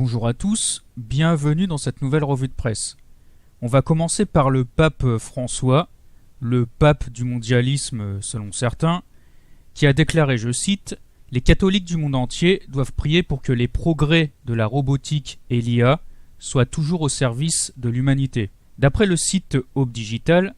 Bonjour à tous, bienvenue dans cette nouvelle revue de presse. On va commencer par le pape François, le pape du mondialisme selon certains, qui a déclaré, je cite, « Les catholiques du monde entier doivent prier pour que les progrès de la robotique et l'IA soient toujours au service de l'humanité. » D'après le site Aube Digital,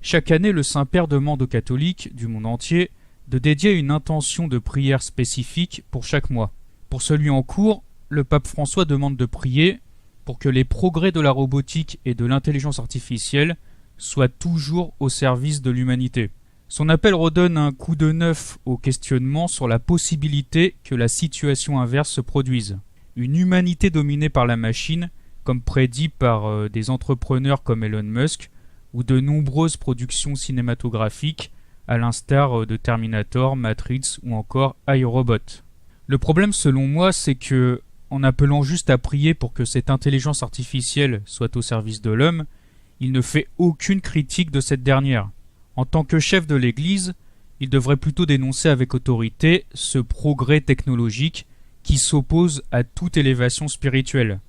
chaque année le Saint-Père demande aux catholiques du monde entier de dédier une intention de prière spécifique pour chaque mois. Pour celui en cours, le pape François demande de prier pour que les progrès de la robotique et de l'intelligence artificielle soient toujours au service de l'humanité. Son appel redonne un coup de neuf au questionnement sur la possibilité que la situation inverse se produise. Une humanité dominée par la machine, comme prédit par des entrepreneurs comme Elon Musk, ou de nombreuses productions cinématographiques, à l'instar de Terminator, Matrix ou encore iRobot. Le problème selon moi, c'est que, en appelant juste à prier pour que cette intelligence artificielle soit au service de l'homme, il ne fait aucune critique de cette dernière. En tant que chef de l'Église, il devrait plutôt dénoncer avec autorité ce progrès technologique qui s'oppose à toute élévation spirituelle.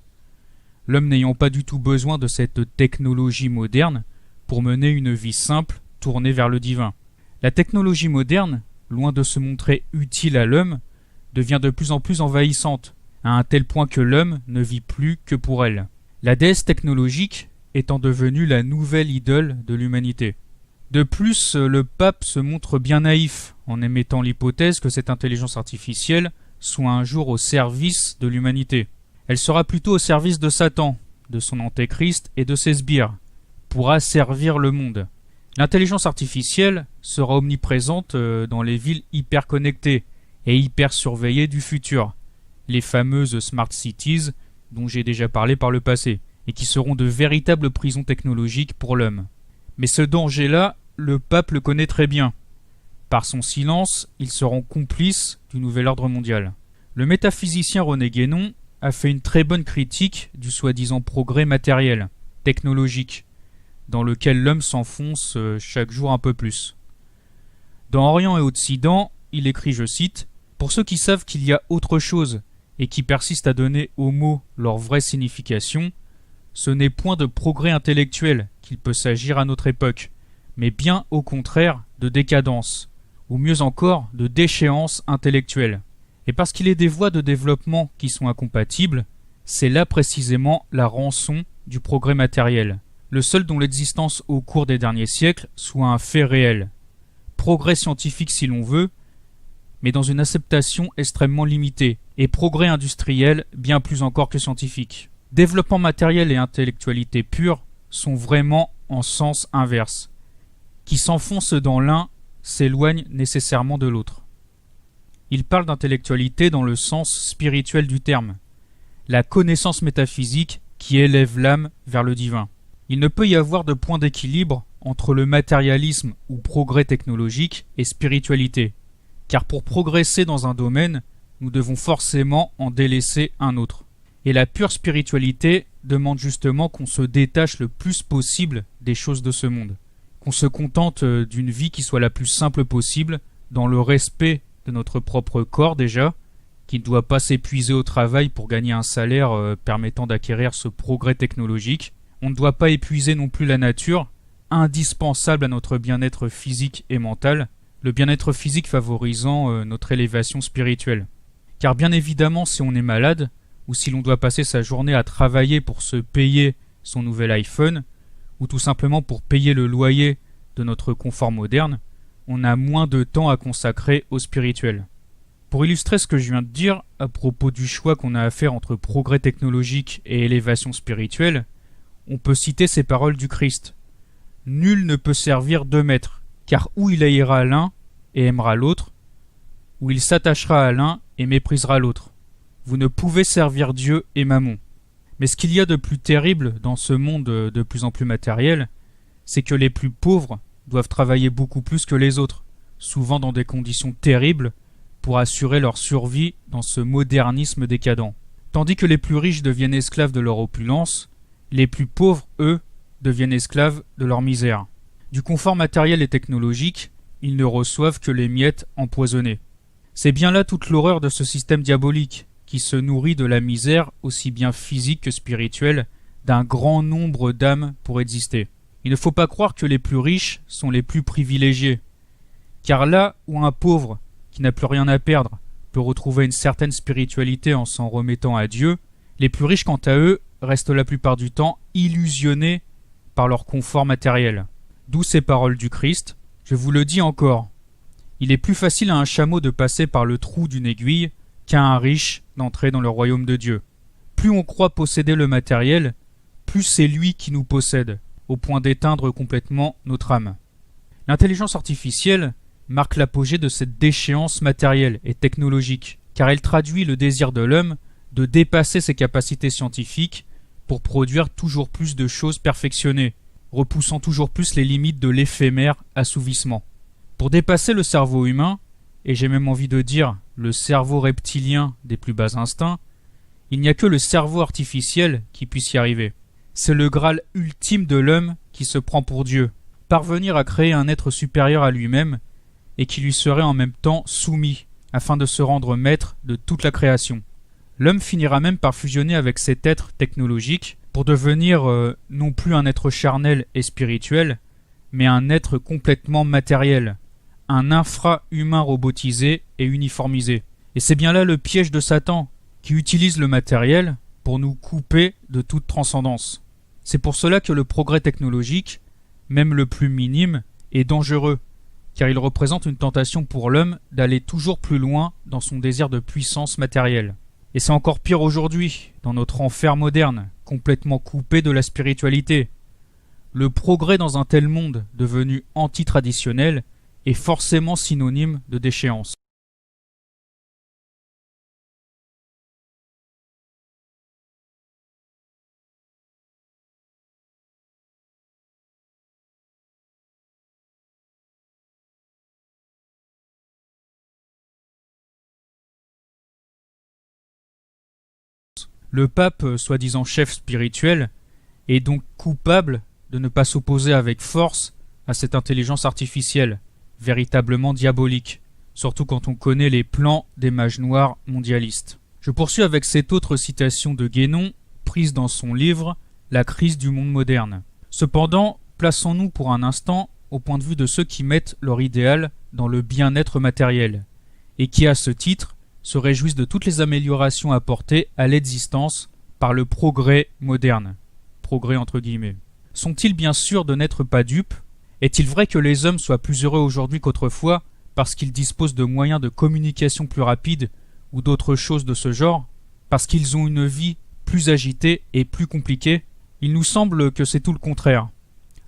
L'homme n'ayant pas du tout besoin de cette technologie moderne pour mener une vie simple tournée vers le divin. La technologie moderne, loin de se montrer utile à l'homme, devient de plus en plus envahissante, à un tel point que l'homme ne vit plus que pour elle. La déesse technologique étant devenue la nouvelle idole de l'humanité. De plus, le pape se montre bien naïf en émettant l'hypothèse que cette intelligence artificielle soit un jour au service de l'humanité. Elle sera plutôt au service de Satan, de son antéchrist et de ses sbires, pour asservir le monde. L'intelligence artificielle sera omniprésente dans les villes hyper connectées et hyper surveillées du futur, les fameuses Smart Cities dont j'ai déjà parlé par le passé, et qui seront de véritables prisons technologiques pour l'homme. Mais ce danger-là, le pape le connaît très bien. Par son silence, ils seront complices du nouvel ordre mondial. Le métaphysicien René Guénon a fait une très bonne critique du soi-disant progrès matériel, technologique, dans lequel l'homme s'enfonce chaque jour un peu plus. Dans Orient et Occident, il écrit, je cite, « Pour ceux qui savent qu'il y a autre chose et qui persistent à donner aux mots leur vraie signification, ce n'est point de progrès intellectuel qu'il peut s'agir à notre époque, mais bien au contraire de décadence, ou mieux encore de déchéance intellectuelle. Et parce qu'il est des voies de développement qui sont incompatibles, c'est là précisément la rançon du progrès matériel, le seul dont l'existence au cours des derniers siècles soit un fait réel. Progrès scientifique si l'on veut, mais dans une acceptation extrêmement limitée, et progrès industriel bien plus encore que scientifique. Développement matériel et intellectualité pure sont vraiment en sens inverse. Qui s'enfonce dans l'un s'éloigne nécessairement de l'autre. Il parle d'intellectualité dans le sens spirituel du terme, la connaissance métaphysique qui élève l'âme vers le divin. Il ne peut y avoir de point d'équilibre entre le matérialisme ou progrès technologique et spiritualité, car pour progresser dans un domaine, nous devons forcément en délaisser un autre. Et la pure spiritualité demande justement qu'on se détache le plus possible des choses de ce monde, qu'on se contente d'une vie qui soit la plus simple possible, dans le respect de notre propre corps déjà, qui ne doit pas s'épuiser au travail pour gagner un salaire permettant d'acquérir ce progrès technologique. On ne doit pas épuiser non plus la nature, indispensable à notre bien-être physique et mental, le bien-être physique favorisant notre élévation spirituelle. Car bien évidemment, si on est malade, ou si l'on doit passer sa journée à travailler pour se payer son nouvel iPhone, ou tout simplement pour payer le loyer de notre confort moderne, on a moins de temps à consacrer au spirituel. Pour illustrer ce que je viens de dire à propos du choix qu'on a à faire entre progrès technologique et élévation spirituelle, on peut citer ces paroles du Christ. « Nul ne peut servir deux maîtres, car ou il haïra l'un et aimera l'autre, ou il s'attachera à l'un et méprisera l'autre. Vous ne pouvez servir Dieu et Mammon. » Mais ce qu'il y a de plus terrible dans ce monde de plus en plus matériel, c'est que les plus pauvres doivent travailler beaucoup plus que les autres, souvent dans des conditions terribles, pour assurer leur survie dans ce modernisme décadent. Tandis que les plus riches deviennent esclaves de leur opulence, les plus pauvres, eux, deviennent esclaves de leur misère. Du confort matériel et technologique, ils ne reçoivent que les miettes empoisonnées. C'est bien là toute l'horreur de ce système diabolique, qui se nourrit de la misère, aussi bien physique que spirituelle, d'un grand nombre d'âmes pour exister. Il ne faut pas croire que les plus riches sont les plus privilégiés, car là où un pauvre, qui n'a plus rien à perdre, peut retrouver une certaine spiritualité en s'en remettant à Dieu, les plus riches quant à eux restent la plupart du temps illusionnés par leur confort matériel. D'où ces paroles du Christ: je vous le dis encore, il est plus facile à un chameau de passer par le trou d'une aiguille qu'à un riche d'entrer dans le royaume de Dieu. Plus on croit posséder le matériel, plus c'est lui qui nous possède, au point d'éteindre complètement notre âme. L'intelligence artificielle marque l'apogée de cette déchéance matérielle et technologique, car elle traduit le désir de l'homme de dépasser ses capacités scientifiques pour produire toujours plus de choses perfectionnées, repoussant toujours plus les limites de l'éphémère assouvissement. Pour dépasser le cerveau humain, et j'ai même envie de dire le cerveau reptilien des plus bas instincts, il n'y a que le cerveau artificiel qui puisse y arriver. C'est le Graal ultime de l'homme qui se prend pour Dieu, parvenir à créer un être supérieur à lui-même et qui lui serait en même temps soumis, afin de se rendre maître de toute la création. L'homme finira même par fusionner avec cet être technologique pour devenir non plus un être charnel et spirituel, mais un être complètement matériel, un infra-humain robotisé et uniformisé. Et c'est bien là le piège de Satan, qui utilise le matériel pour nous couper de toute transcendance. C'est pour cela que le progrès technologique, même le plus minime, est dangereux, car il représente une tentation pour l'homme d'aller toujours plus loin dans son désir de puissance matérielle. Et c'est encore pire aujourd'hui, dans notre enfer moderne, complètement coupé de la spiritualité. Le progrès dans un tel monde devenu anti-traditionnel est forcément synonyme de déchéance. Le pape, soi-disant chef spirituel, est donc coupable de ne pas s'opposer avec force à cette intelligence artificielle, véritablement diabolique, surtout quand on connaît les plans des mages noirs mondialistes. Je poursuis avec cette autre citation de Guénon, prise dans son livre « La crise du monde moderne ». Cependant, plaçons-nous pour un instant au point de vue de ceux qui mettent leur idéal dans le bien-être matériel, et qui, à ce titre, se réjouissent de toutes les améliorations apportées à l'existence par le progrès moderne. Progrès entre guillemets. Sont-ils bien sûrs de n'être pas dupes? Est-il vrai que les hommes soient plus heureux aujourd'hui qu'autrefois parce qu'ils disposent de moyens de communication plus rapides ou d'autres choses de ce genre? Parce qu'ils ont une vie plus agitée et plus compliquée? Il nous semble que c'est tout le contraire.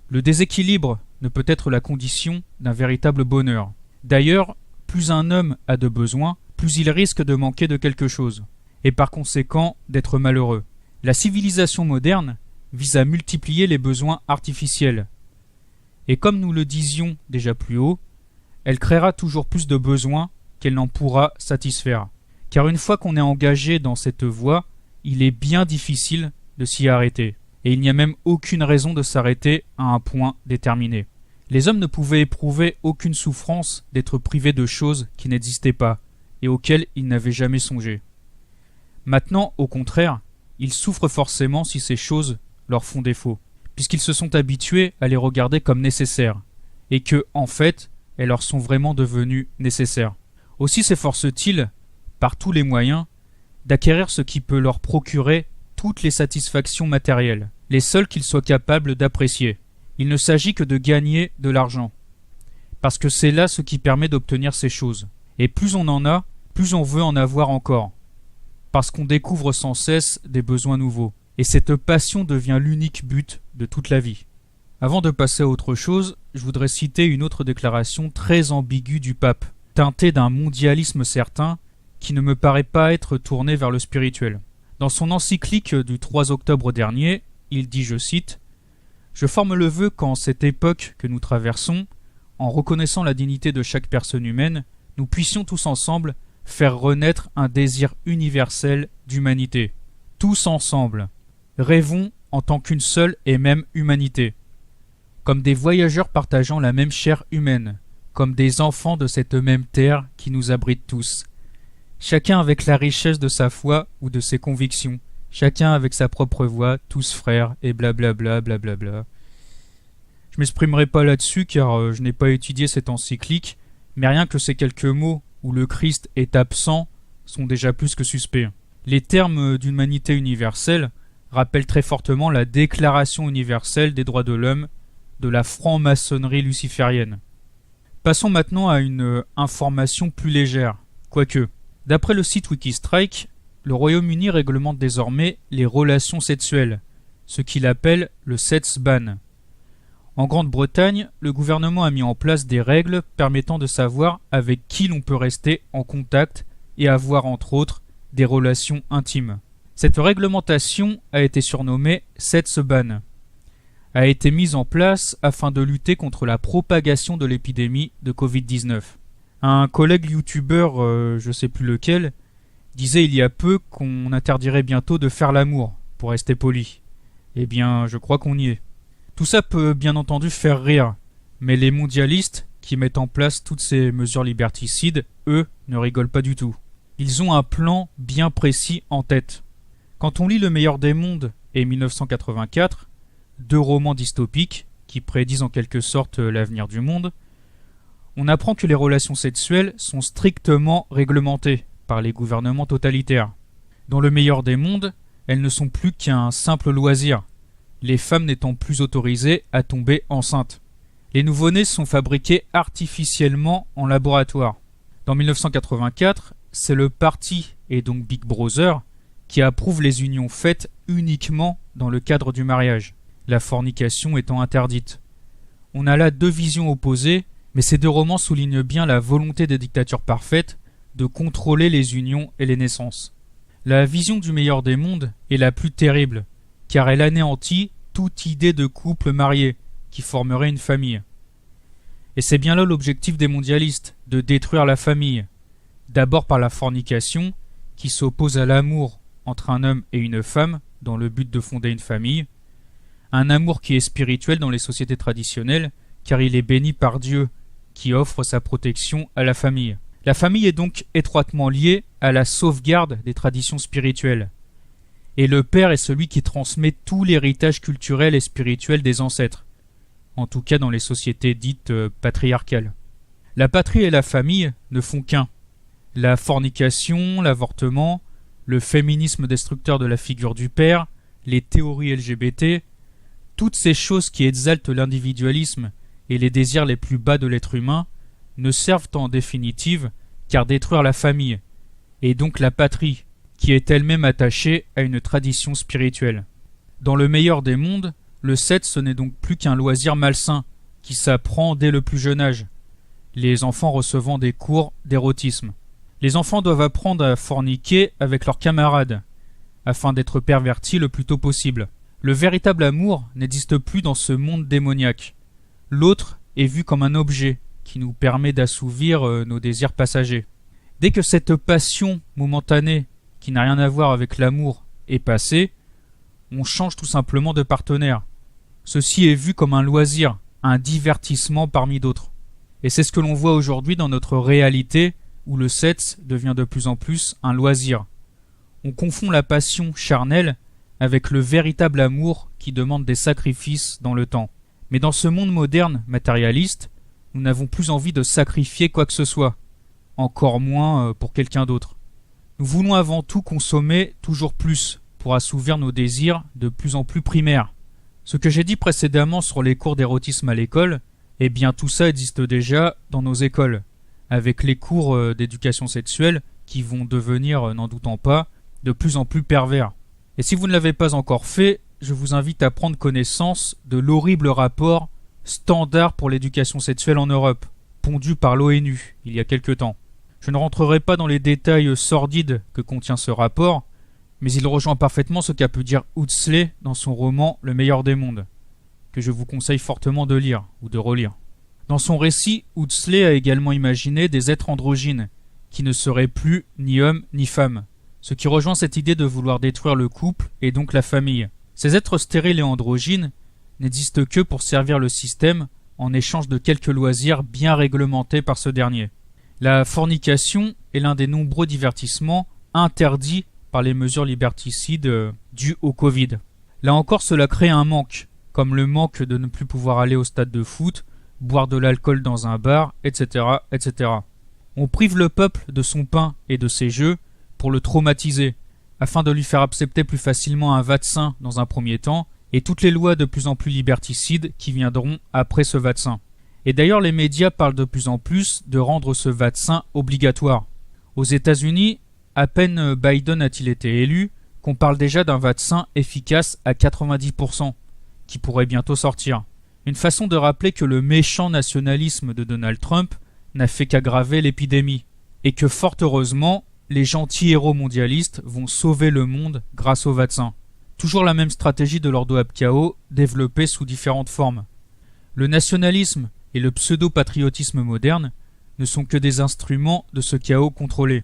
Le déséquilibre ne peut être la condition d'un véritable bonheur. D'ailleurs, plus un homme a de besoins, plus il risque de manquer de quelque chose, et par conséquent d'être malheureux. La civilisation moderne vise à multiplier les besoins artificiels. Et comme nous le disions déjà plus haut, elle créera toujours plus de besoins qu'elle n'en pourra satisfaire. Car une fois qu'on est engagé dans cette voie, il est bien difficile de s'y arrêter. Et il n'y a même aucune raison de s'arrêter à un point déterminé. Les hommes ne pouvaient éprouver aucune souffrance d'être privés de choses qui n'existaient pas, et auxquelles ils n'avaient jamais songé. Maintenant, au contraire, ils souffrent forcément si ces choses leur font défaut, puisqu'ils se sont habitués à les regarder comme nécessaires, et que, en fait, elles leur sont vraiment devenues nécessaires. Aussi s'efforcent-ils, par tous les moyens, d'acquérir ce qui peut leur procurer toutes les satisfactions matérielles, les seules qu'ils soient capables d'apprécier. Il ne s'agit que de gagner de l'argent, parce que c'est là ce qui permet d'obtenir ces choses. Et plus on en a, plus on veut en avoir encore, parce qu'on découvre sans cesse des besoins nouveaux. Et cette passion devient l'unique but de toute la vie. Avant de passer à autre chose, je voudrais citer une autre déclaration très ambiguë du pape, teintée d'un mondialisme certain, qui ne me paraît pas être tournée vers le spirituel. Dans son encyclique du 3 octobre dernier, il dit, je cite, « Je forme le vœu qu'en cette époque que nous traversons, en reconnaissant la dignité de chaque personne humaine, nous puissions tous ensemble faire renaître un désir universel d'humanité. Tous ensemble. Rêvons en tant qu'une seule et même humanité. Comme des voyageurs partageant la même chair humaine, comme des enfants de cette même terre qui nous abrite tous. chacun avec la richesse de sa foi ou de ses convictions, chacun avec sa propre voix, tous frères, et blablabla, blablabla. Je m'exprimerai pas là-dessus car je n'ai pas étudié cette encyclique, mais rien que ces quelques mots où le Christ est absent sont déjà plus que suspects. Les termes d'humanité universelle rappellent très fortement la Déclaration universelle des droits de l'homme de la franc-maçonnerie luciférienne. Passons maintenant à une information plus légère, quoique. D'après le site Wikistrike, le Royaume-Uni réglemente désormais les relations sexuelles, ce qu'il appelle le sex ban. En Grande-Bretagne, le gouvernement a mis en place des règles permettant de savoir avec qui l'on peut rester en contact et avoir entre autres des relations intimes. Cette réglementation a été surnommée sex ban, a été mise en place afin de lutter contre la propagation de l'épidémie de Covid-19. Un collègue youtubeur, je sais plus lequel, disait il y a peu qu'on interdirait bientôt de faire l'amour, pour rester poli. Eh bien, je crois qu'on y est. Tout ça peut bien entendu faire rire, mais les mondialistes qui mettent en place toutes ces mesures liberticides, eux, ne rigolent pas du tout. Ils ont un plan bien précis en tête. Quand on lit Le Meilleur des Mondes et 1984, deux romans dystopiques qui prédisent en quelque sorte l'avenir du monde, on apprend que les relations sexuelles sont strictement réglementées par les gouvernements totalitaires. Dans Le Meilleur des Mondes, elles ne sont plus qu'un simple loisir, les femmes n'étant plus autorisées à tomber enceintes. Les nouveau-nés sont fabriqués artificiellement en laboratoire. Dans 1984, c'est le parti, et donc Big Brother, qui approuve les unions faites uniquement dans le cadre du mariage, la fornication étant interdite. On a là deux visions opposées, mais ces deux romans soulignent bien la volonté des dictatures parfaites de contrôler les unions et les naissances. La vision du Meilleur des Mondes est la plus terrible, car elle anéantit toute idée de couple marié qui formerait une famille. Et c'est bien là l'objectif des mondialistes, de détruire la famille, d'abord par la fornication, qui s'oppose à l'amour entre un homme et une femme dans le but de fonder une famille, un amour qui est spirituel dans les sociétés traditionnelles, car il est béni par Dieu, qui offre sa protection à la famille. La famille est donc étroitement liée à la sauvegarde des traditions spirituelles. Et le père est celui qui transmet tout l'héritage culturel et spirituel des ancêtres, en tout cas dans les sociétés dites patriarcales. La patrie et la famille ne font qu'un. La fornication, l'avortement, le féminisme destructeur de la figure du père, les théories LGBT, toutes ces choses qui exaltent l'individualisme et les désirs les plus bas de l'être humain ne servent en définitive qu'à détruire la famille, et donc la patrie, qui est elle-même attachée à une tradition spirituelle. Dans Le Meilleur des Mondes, le sexe n'est donc plus qu'un loisir malsain, qui s'apprend dès le plus jeune âge, les enfants recevant des cours d'érotisme. Les enfants doivent apprendre à forniquer avec leurs camarades, afin d'être pervertis le plus tôt possible. Le véritable amour n'existe plus dans ce monde démoniaque. L'autre est vu comme un objet qui nous permet d'assouvir nos désirs passagers. Dès que cette passion momentanée, qui n'a rien à voir avec l'amour, est passée, on change tout simplement de partenaire. Ceci est vu comme un loisir, un divertissement parmi d'autres. Et c'est ce que l'on voit aujourd'hui dans notre réalité, où le sexe devient de plus en plus un loisir. On confond la passion charnelle avec le véritable amour qui demande des sacrifices dans le temps. Mais dans ce monde moderne matérialiste, nous n'avons plus envie de sacrifier quoi que ce soit, encore moins pour quelqu'un d'autre. Nous voulons avant tout consommer toujours plus pour assouvir nos désirs de plus en plus primaires. Ce que j'ai dit précédemment sur les cours d'érotisme à l'école, eh bien tout ça existe déjà dans nos écoles, avec les cours d'éducation sexuelle qui vont devenir, n'en doutant pas, de plus en plus pervers. Et si vous ne l'avez pas encore fait, je vous invite à prendre connaissance de l'horrible rapport standard pour l'éducation sexuelle en Europe, pondu par l'ONU il y a quelque temps. Je ne rentrerai pas dans les détails sordides que contient ce rapport, mais il rejoint parfaitement ce qu'a pu dire Huxley dans son roman Le Meilleur des Mondes, que je vous conseille fortement de lire ou de relire. Dans son récit, Huxley a également imaginé des êtres androgynes, qui ne seraient plus ni hommes ni femmes, ce qui rejoint cette idée de vouloir détruire le couple et donc la famille. Ces êtres stériles et androgynes n'existent que pour servir le système en échange de quelques loisirs bien réglementés par ce dernier. La fornication est l'un des nombreux divertissements interdits par les mesures liberticides dues au Covid. Là encore, cela crée un manque, comme le manque de ne plus pouvoir aller au stade de foot, boire de l'alcool dans un bar, etc., etc. On prive le peuple de son pain et de ses jeux pour le traumatiser, afin de lui faire accepter plus facilement un vaccin dans un premier temps, et toutes les lois de plus en plus liberticides qui viendront après ce vaccin. Et d'ailleurs, les médias parlent de plus en plus de rendre ce vaccin obligatoire. Aux États-Unis, à peine Biden a-t-il été élu, qu'on parle déjà d'un vaccin efficace à 90%, qui pourrait bientôt sortir. Une façon de rappeler que le méchant nationalisme de Donald Trump n'a fait qu'aggraver l'épidémie, et que fort heureusement, les gentils héros mondialistes vont sauver le monde grâce au vaccin. Toujours la même stratégie de l'ordo ab chaos, développée sous différentes formes. Le nationalisme et le pseudo-patriotisme moderne ne sont que des instruments de ce chaos contrôlé.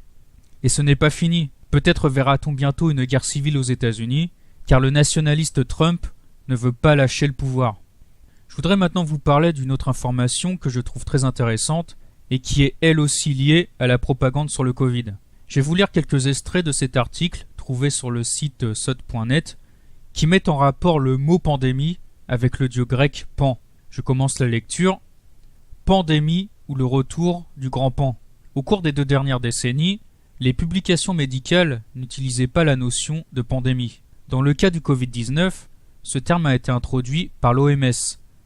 Et ce n'est pas fini. Peut-être verra-t-on bientôt une guerre civile aux États-Unis, car le nationaliste Trump ne veut pas lâcher le pouvoir. Je voudrais maintenant vous parler d'une autre information que je trouve très intéressante et qui est elle aussi liée à la propagande sur le Covid. Je vais vous lire quelques extraits de cet article trouvé sur le site sot.net qui met en rapport le mot pandémie avec le dieu grec Pan. Je commence la lecture. Pandémie ou le retour du grand Pan. Au cours des 2 dernières décennies, les publications médicales n'utilisaient pas la notion de pandémie. Dans le cas du Covid-19, ce terme a été introduit par l'OMS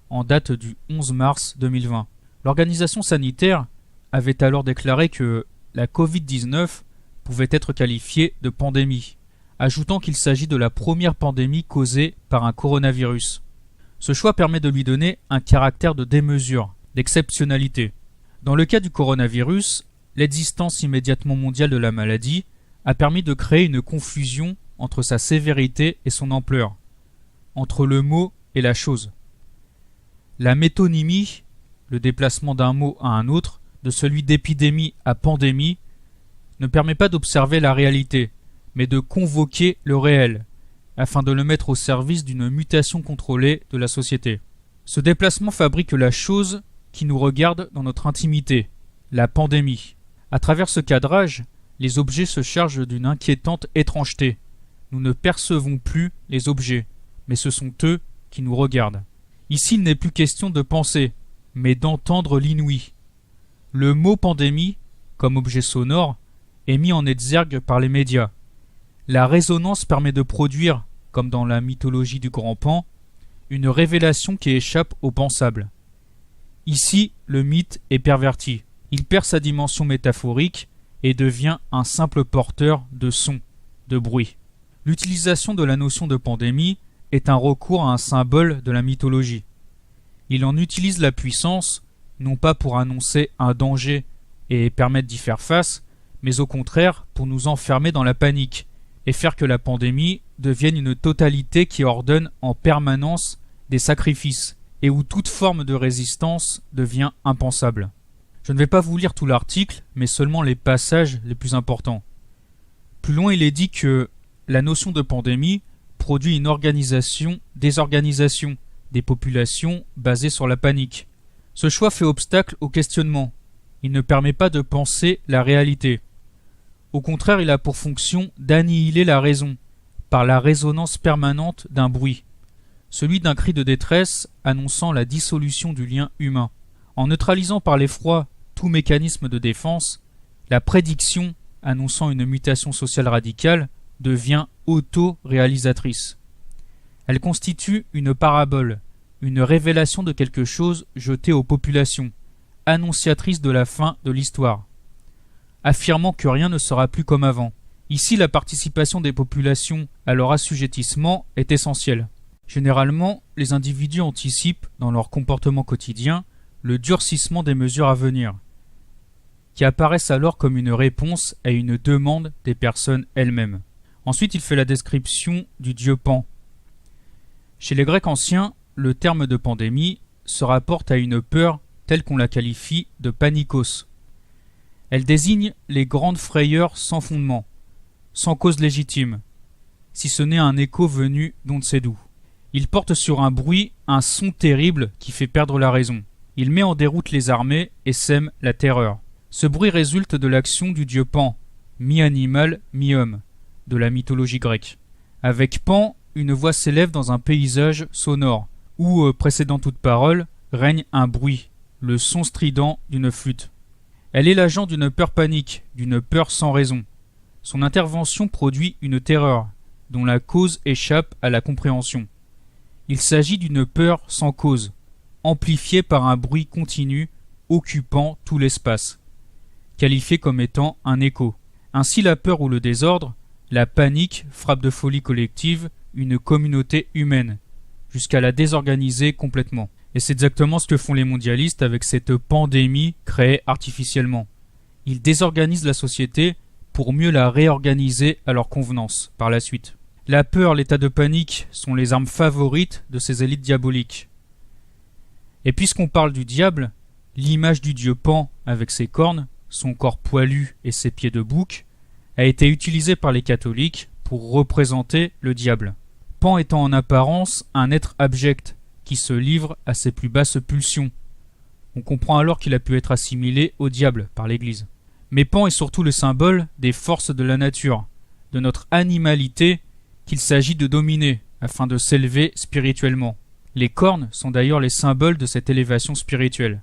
en date du 11 mars 2020. L'organisation sanitaire avait alors déclaré que la Covid-19 pouvait être qualifiée de pandémie, ajoutant qu'il s'agit de la première pandémie causée par un coronavirus. Ce choix permet de lui donner un caractère de démesure, d'exceptionnalité. Dans le cas du coronavirus, l'existence immédiatement mondiale de la maladie a permis de créer une confusion entre sa sévérité et son ampleur, entre le mot et la chose. La métonymie, le déplacement d'un mot à un autre, de celui d'épidémie à pandémie, ne permet pas d'observer la réalité, mais de convoquer le réel, afin de le mettre au service d'une mutation contrôlée de la société. Ce déplacement fabrique la chose qui nous regarde dans notre intimité, la pandémie. À travers ce cadrage, les objets se chargent d'une inquiétante étrangeté. Nous ne percevons plus les objets, mais ce sont eux qui nous regardent. Ici, il n'est plus question de penser, mais d'entendre l'inouï. Le mot pandémie, comme objet sonore, est mis en exergue par les médias. La résonance permet de produire, comme dans la mythologie du grand Pan, une révélation qui échappe au pensable. Ici, le mythe est perverti. Il perd sa dimension métaphorique et devient un simple porteur de sons, de bruit. L'utilisation de la notion de pandémie est un recours à un symbole de la mythologie. Il en utilise la puissance, non pas pour annoncer un danger et permettre d'y faire face, mais au contraire pour nous enfermer dans la panique et faire que la pandémie devienne une totalité qui ordonne en permanence des sacrifices et où toute forme de résistance devient impensable. Je ne vais pas vous lire tout l'article, mais seulement les passages les plus importants. Plus loin, il est dit que la notion de pandémie produit une désorganisation des populations basée sur la panique. Ce choix fait obstacle au questionnement. Il ne permet pas de penser la réalité. Au contraire, il a pour fonction d'annihiler la raison, par la résonance permanente d'un bruit, celui d'un cri de détresse annonçant la dissolution du lien humain. En neutralisant par l'effroi tout mécanisme de défense, la prédiction annonçant une mutation sociale radicale devient auto-réalisatrice. Elle constitue une parabole, une révélation de quelque chose jeté aux populations, annonciatrice de la fin de l'histoire, affirmant que rien ne sera plus comme avant. Ici, la participation des populations à leur assujettissement est essentielle. Généralement, les individus anticipent, dans leur comportement quotidien, le durcissement des mesures à venir, qui apparaissent alors comme une réponse à une demande des personnes elles-mêmes. Ensuite, il fait la description du dieu Pan. Chez les Grecs anciens, le terme de pandémie se rapporte à une peur telle qu'on la qualifie de panikos. Elle désigne les grandes frayeurs sans fondement, sans cause légitime, si ce n'est un écho venu d'on ne sait d'où. Il porte sur un bruit, un son terrible qui fait perdre la raison. Il met en déroute les armées et sème la terreur. Ce bruit résulte de l'action du dieu Pan, mi-animal, mi-homme, de la mythologie grecque. Avec Pan, une voix s'élève dans un paysage sonore, où, précédant toute parole, règne un bruit, le son strident d'une flûte. Elle est l'agent d'une peur panique, d'une peur sans raison. Son intervention produit une terreur, dont la cause échappe à la compréhension. Il s'agit d'une peur sans cause, amplifiée par un bruit continu occupant tout l'espace, qualifié comme étant un écho. Ainsi la peur ou le désordre, la panique frappe de folie collective une communauté humaine, jusqu'à la désorganiser complètement. Et c'est exactement ce que font les mondialistes avec cette pandémie créée artificiellement. Ils désorganisent la société pour mieux la réorganiser à leur convenance par la suite. La peur, l'état de panique sont les armes favorites de ces élites diaboliques. Et puisqu'on parle du diable, l'image du dieu Pan avec ses cornes, son corps poilu et ses pieds de bouc, a été utilisée par les catholiques pour représenter le diable. Pan étant en apparence un être abject qui se livre à ses plus basses pulsions. On comprend alors qu'il a pu être assimilé au diable par l'Église. Mais Pan est surtout le symbole des forces de la nature, de notre animalité qu'il s'agit de dominer afin de s'élever spirituellement. Les cornes sont d'ailleurs les symboles de cette élévation spirituelle.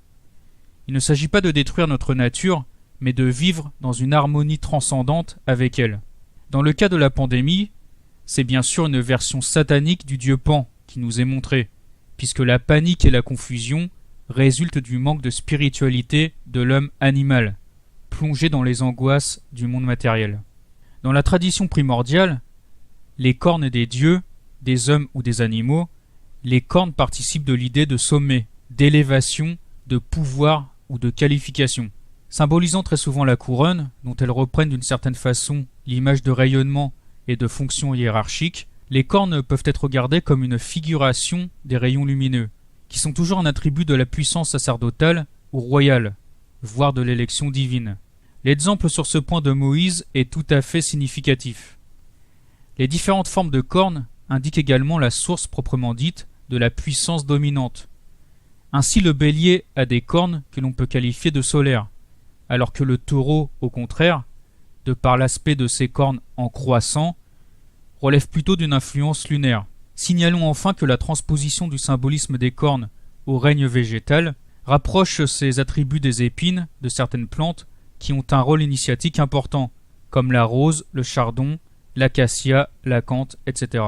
Il ne s'agit pas de détruire notre nature, mais de vivre dans une harmonie transcendante avec elle. Dans le cas de la pandémie, c'est bien sûr une version satanique du dieu Pan qui nous est montrée, puisque la panique et la confusion résultent du manque de spiritualité de l'homme animal, plongé dans les angoisses du monde matériel. Dans la tradition primordiale, les cornes des dieux, des hommes ou des animaux, les cornes participent de l'idée de sommet, d'élévation, de pouvoir ou de qualification. Symbolisant très souvent la couronne, dont elles reprennent d'une certaine façon l'image de rayonnement et de fonction hiérarchique, les cornes peuvent être regardées comme une figuration des rayons lumineux, qui sont toujours un attribut de la puissance sacerdotale ou royale, voire de l'élection divine. L'exemple sur ce point de Moïse est tout à fait significatif. Les différentes formes de cornes indiquent également la source proprement dite de la puissance dominante. Ainsi le bélier a des cornes que l'on peut qualifier de solaires, alors que le taureau, au contraire, de par l'aspect de ses cornes en croissant, relève plutôt d'une influence lunaire. Signalons enfin que la transposition du symbolisme des cornes au règne végétal rapproche ces attributs des épines de certaines plantes qui ont un rôle initiatique important, comme la rose, le chardon, l'acacia, l'acanthe, etc.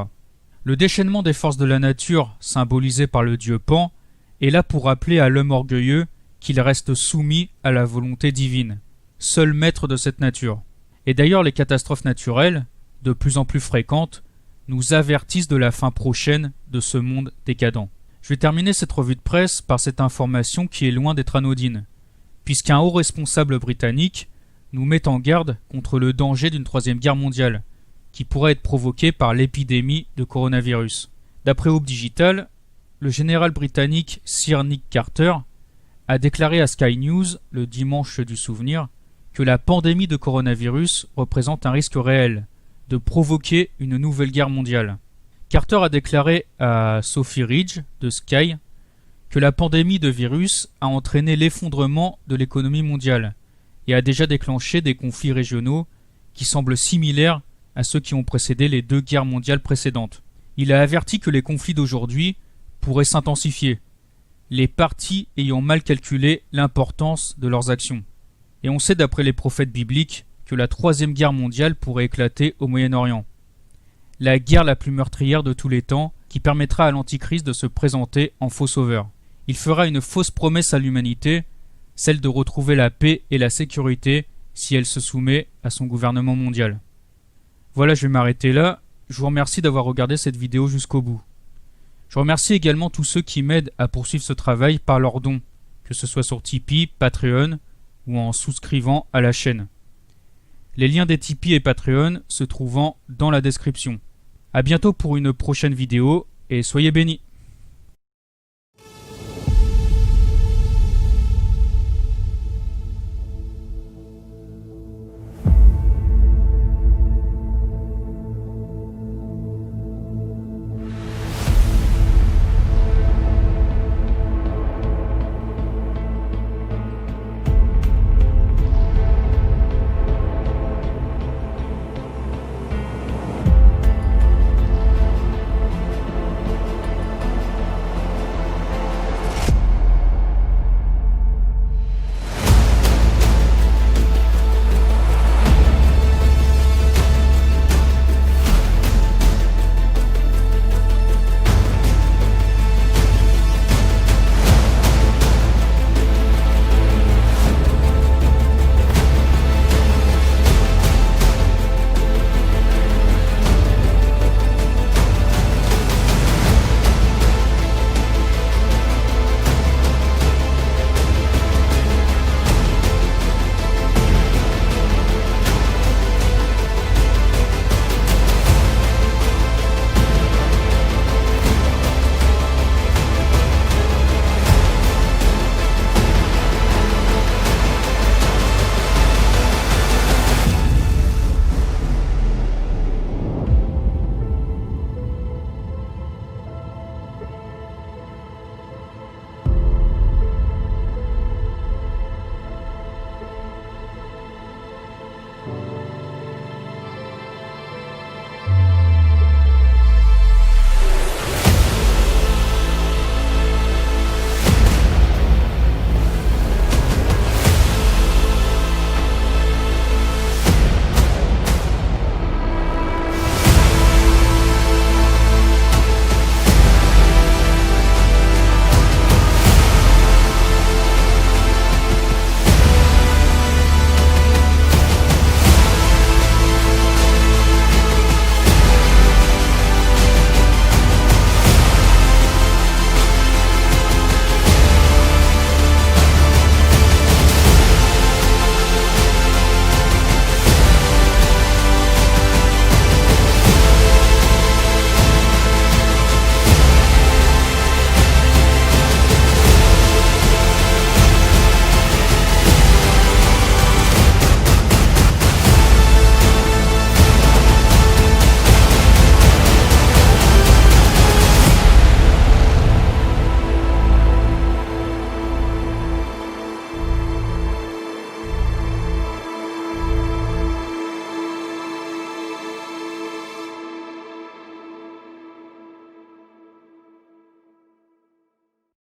Le déchaînement des forces de la nature, symbolisé par le dieu Pan, est là pour rappeler à l'homme orgueilleux qu'il reste soumis à la volonté divine, seul maître de cette nature. Et d'ailleurs les catastrophes naturelles, de plus en plus fréquentes, nous avertissent de la fin prochaine de ce monde décadent. Je vais terminer cette revue de presse par cette information qui est loin d'être anodine, puisqu'un haut responsable britannique nous met en garde contre le danger d'une troisième guerre mondiale, qui pourrait être provoquée par l'épidémie de coronavirus. D'après Hope Digital, le général britannique Sir Nick Carter a déclaré à Sky News, le dimanche du souvenir, que la pandémie de coronavirus représente un risque réel de provoquer une nouvelle guerre mondiale. Carter a déclaré à Sophie Ridge de Sky que la pandémie de virus a entraîné l'effondrement de l'économie mondiale et a déjà déclenché des conflits régionaux qui semblent similaires à ceux qui ont précédé les deux guerres mondiales précédentes. Il a averti que les conflits d'aujourd'hui pourraient s'intensifier, les partis ayant mal calculé l'importance de leurs actions. Et on sait d'après les prophètes bibliques que la troisième guerre mondiale pourrait éclater au Moyen-Orient. La guerre la plus meurtrière de tous les temps qui permettra à l'Antichrist de se présenter en faux sauveur. Il fera une fausse promesse à l'humanité, celle de retrouver la paix et la sécurité si elle se soumet à son gouvernement mondial. Voilà, je vais m'arrêter là. Je vous remercie d'avoir regardé cette vidéo jusqu'au bout. Je remercie également tous ceux qui m'aident à poursuivre ce travail par leurs dons, que ce soit sur Tipeee, Patreon ou en souscrivant à la chaîne. Les liens des Tipeee et Patreon se trouvant dans la description. A bientôt pour une prochaine vidéo et soyez bénis.